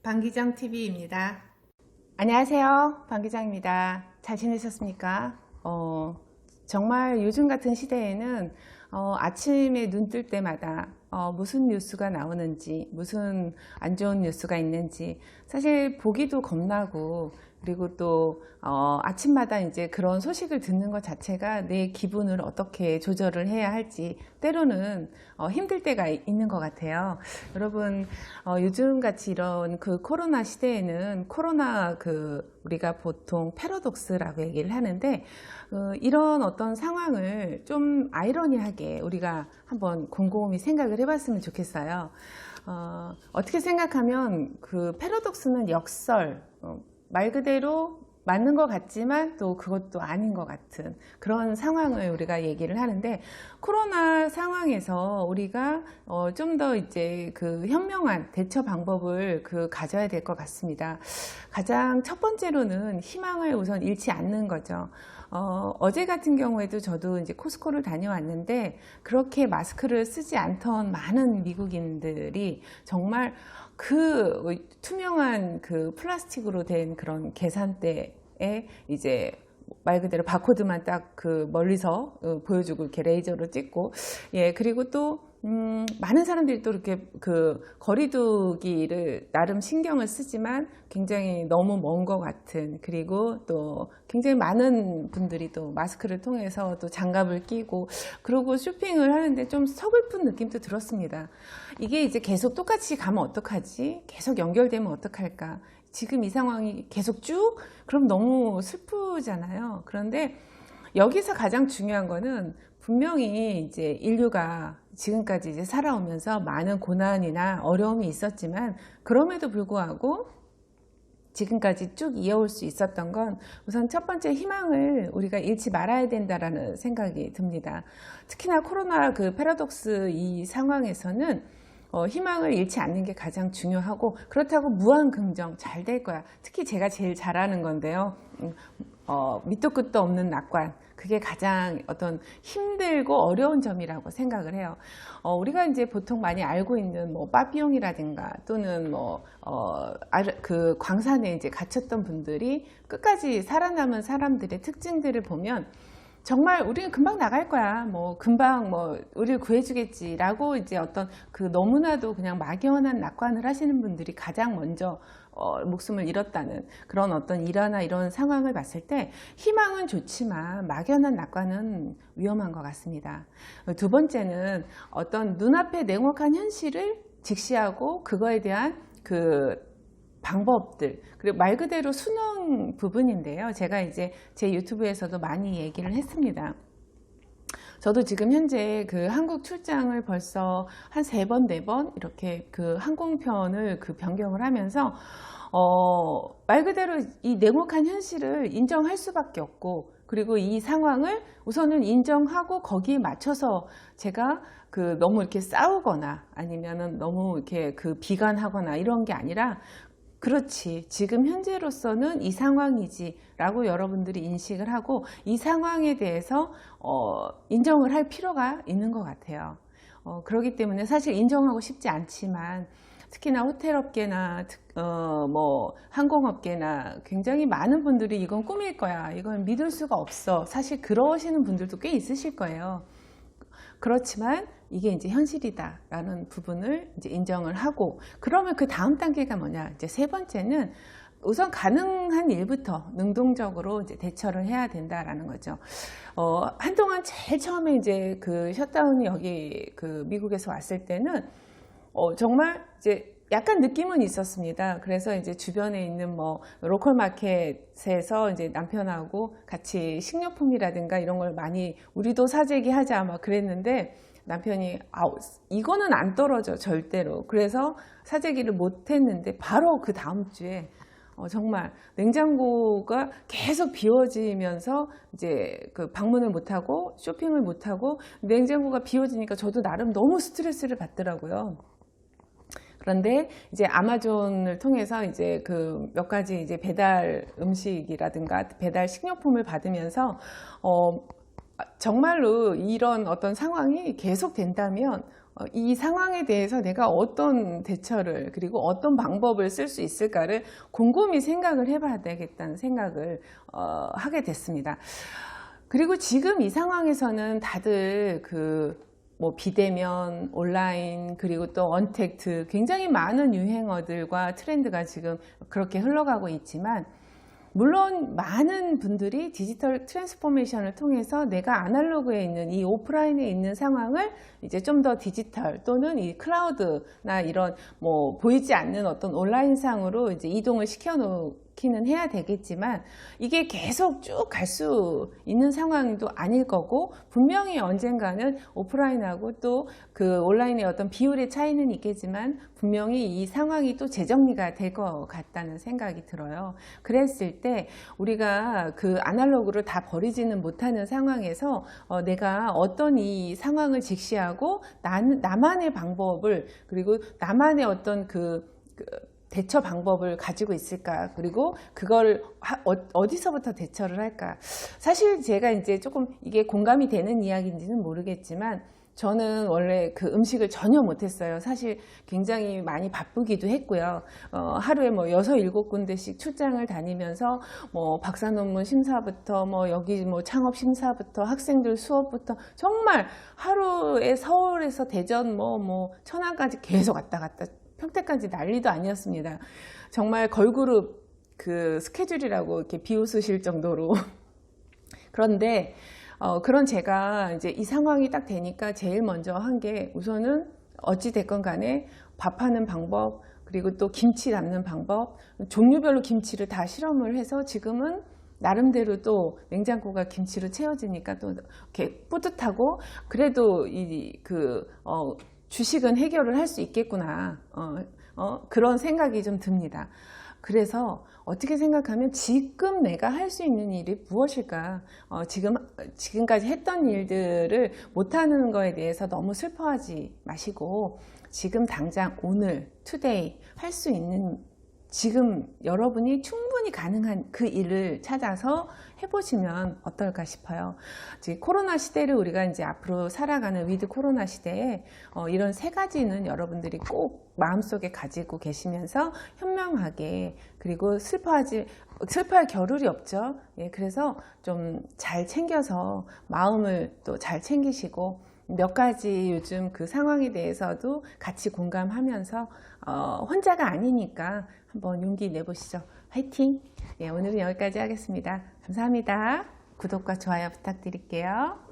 방기정 TV입니다. 안녕하세요. 방기정입니다. 잘 지내셨습니까? 정말 요즘 같은 시대에는 아침에 눈 뜰 때마다 무슨 뉴스가 나오는지, 무슨 안 좋은 뉴스가 있는지 사실 보기도 겁나고, 그리고 또 아침마다 이제 그런 소식을 듣는 것 자체가 내 기분을 어떻게 조절을 해야 할지 때로는 힘들 때가 있는 것 같아요. 여러분, 요즘 같이 이런 그 코로나 시대에는 우리가 보통 패러독스라고 얘기를 하는데, 이런 어떤 상황을 좀 아이러니하게 우리가 한번 곰곰이 생각을 해봤으면 좋겠어요. 어떻게 생각하면 그 패러독스는 역설, 말 그대로 맞는 것 같지만 또 그것도 아닌 것 같은 그런 상황을 우리가 얘기를 하는데, 코로나 상황에서 우리가 좀 더 이제 그 현명한 대처 방법을 가져야 될 것 같습니다. 가장 첫 번째로는 희망을 우선 잃지 않는 거죠. 어제 같은 경우에도 저도 이제 코스코를 다녀왔는데, 그렇게 마스크를 쓰지 않던 많은 미국인들이 정말 그 투명한 그 플라스틱으로 된 그런 계산대에 이제 말 그대로 바코드만 딱 그 멀리서 보여주고 이렇게 레이저로 찍고, 예, 그리고 또 많은 사람들이 또 이렇게 그 거리두기를 나름 신경을 쓰지만 굉장히 너무 먼 것 같은, 그리고 또 굉장히 많은 분들이 또 마스크를 통해서 또 장갑을 끼고 그러고 쇼핑을 하는데 좀 서글픈 느낌도 들었습니다. 이게 이제 계속 똑같이 가면 어떡하지? 계속 연결되면 어떡할까? 지금 이 상황이 계속 쭉? 그럼 너무 슬프잖아요. 그런데 여기서 가장 중요한 거는, 분명히 이제 인류가 지금까지 이제 살아오면서 많은 고난이나 어려움이 있었지만, 그럼에도 불구하고 지금까지 쭉 이어올 수 있었던 건, 우선 첫 번째 희망을 우리가 잃지 말아야 된다라는 생각이 듭니다. 특히나 코로나 그 패러독스 이 상황에서는 희망을 잃지 않는 게 가장 중요하고, 그렇다고 무한 긍정 잘 될 거야. 특히 제가 제일 잘하는 건데요. 밑도 끝도 없는 낙관. 그게 가장 어떤 힘들고 어려운 점이라고 생각을 해요. 우리가 이제 보통 많이 알고 있는 뭐 빠삐용이라든가 또는 그 광산에 이제 갇혔던 분들이 끝까지 살아남은 사람들의 특징들을 보면, 정말 우리는 금방 나갈 거야, 뭐 금방 뭐 우리를 구해주겠지라고 이제 어떤 그 너무나도 그냥 막연한 낙관을 하시는 분들이 가장 먼저 목숨을 잃었다는 그런 어떤 일화나 이런 상황을 봤을 때, 희망은 좋지만 막연한 낙관은 위험한 것 같습니다. 두 번째는 어떤 눈앞의 냉혹한 현실을 직시하고 그거에 대한 그 방법들, 그리고 말 그대로 수능 부분인데요. 제가 이제 제 유튜브에서도 많이 얘기를 했습니다. 저도 지금 현재 그 한국 출장을 벌써 한 3번, 4번 이렇게 그 항공편을 그 변경을 하면서 말 그대로 이 냉혹한 현실을 인정할 수밖에 없고, 그리고 이 상황을 우선은 인정하고 거기에 맞춰서 제가 그 너무 이렇게 싸우거나 아니면은 너무 이렇게 그 비관하거나 이런 게 아니라, 그렇지, 지금 현재로서는 이 상황이지 라고 여러분들이 인식을 하고 이 상황에 대해서 인정을 할 필요가 있는 것 같아요. 그렇기 때문에 사실 인정하고 싶지 않지만, 특히나 호텔업계나 뭐 항공업계나 굉장히 많은 분들이 이건 꿈일 거야, 이건 믿을 수가 없어, 사실 그러시는 분들도 꽤 있으실 거예요. 그렇지만 이게 이제 현실이다라는 부분을 이제 인정을 하고, 그러면 그 다음 단계가 뭐냐? 이제 세 번째는 우선 가능한 일부터 능동적으로 이제 대처를 해야 된다라는 거죠. 한동안 제일 처음에 이제 그 셧다운이 여기 그 미국에서 왔을 때는 정말 이제 약간 느낌은 있었습니다. 그래서 이제 주변에 있는 뭐 로컬 마켓에서 이제 남편하고 같이 식료품이라든가 이런 걸 많이 우리도 사재기 하자 막 그랬는데, 남편이 이거는 안 떨어져 절대로. 그래서 사재기를 못 했는데 바로 그 다음 주에 정말 냉장고가 계속 비워지면서 이제 그 방문을 못하고 쇼핑을 못하고, 냉장고가 비워지니까 저도 나름 너무 스트레스를 받더라고요. 그런데 이제 아마존을 통해서 이제 그 몇 가지 이제 배달 음식이라든가 배달 식료품을 받으면서 정말로 이런 어떤 상황이 계속된다면 이 상황에 대해서 내가 어떤 대처를 그리고 어떤 방법을 쓸 수 있을까를 곰곰이 생각을 해봐야 되겠다는 생각을 하게 됐습니다. 그리고 지금 이 상황에서는 다들 뭐 비대면, 온라인, 그리고 또 언택트 굉장히 많은 유행어들과 트렌드가 지금 그렇게 흘러가고 있지만 물론 많은 분들이 디지털 트랜스포메이션을 통해서 내가 아날로그에 있는 이 오프라인에 있는 상황을 이제 좀 더 디지털 또는 이 클라우드나 이런 뭐 보이지 않는 어떤 온라인상으로 이제 이동을 시켜놓기는 해야 되겠지만 이게 계속 쭉 갈 수 있는 상황도 아닐 거고 분명히 언젠가는 오프라인하고 또 그 온라인의 어떤 비율의 차이는 있겠지만 분명히 이 상황이 또 재정리가 될 것 같다는 생각이 들어요. 그랬을 때 우리가 그 아날로그를 다 버리지는 못하는 상황에서 내가 어떤 이 상황을 직시하고 나만의 방법을 그리고 나만의 어떤 대처 방법을 가지고 있을까 그리고 그걸 어디서부터 대처를 할까. 사실 제가 이제 조금 이게 공감이 되는 이야기인지는 모르겠지만 저는 원래 그 음식을 전혀 못했어요. 사실 굉장히 많이 바쁘기도 했고요. 하루에 뭐 6, 7군데씩 출장을 다니면서 뭐 박사 논문 심사부터 뭐 여기 뭐 창업 심사부터 학생들 수업부터 정말 하루에 서울에서 대전 뭐 천안까지 계속 왔다 갔다 평택까지 난리도 아니었습니다. 정말 걸그룹 그 스케줄이라고 이렇게 비웃으실 정도로. 그런데 그런 제가 이제 이 상황이 딱 되니까 제일 먼저 한 게 우선은 어찌 됐건 간에 밥하는 방법 그리고 또 김치 담는 방법 종류별로 김치를 다 실험을 해서 지금은 나름대로 또 냉장고가 김치로 채워지니까 또 이렇게 뿌듯하고 그래도 주식은 해결을 할 수 있겠구나 그런 생각이 좀 듭니다. 그래서 어떻게 생각하면 지금 내가 할 수 있는 일이 무엇일까? 지금까지 했던 일들을 못하는 거에 대해서 너무 슬퍼하지 마시고 지금 당장 오늘, 투데이 할 수 있는 지금 여러분이 충분히 가능한 그 일을 찾아서 해보시면 어떨까 싶어요. 지금 코로나 시대를 우리가 이제 앞으로 살아가는 위드 코로나 시대에 이런 3가지는 여러분들이 꼭 마음속에 가지고 계시면서 현명하게 그리고 슬퍼할 겨를이 없죠. 예, 그래서 좀 잘 챙겨서 마음을 또 잘 챙기시고 몇 가지 요즘 그 상황에 대해서도 같이 공감하면서 혼자가 아니니까 한번 용기 내보시죠. 화이팅! 예, 오늘은 여기까지 하겠습니다. 감사합니다. 구독과 좋아요 부탁드릴게요.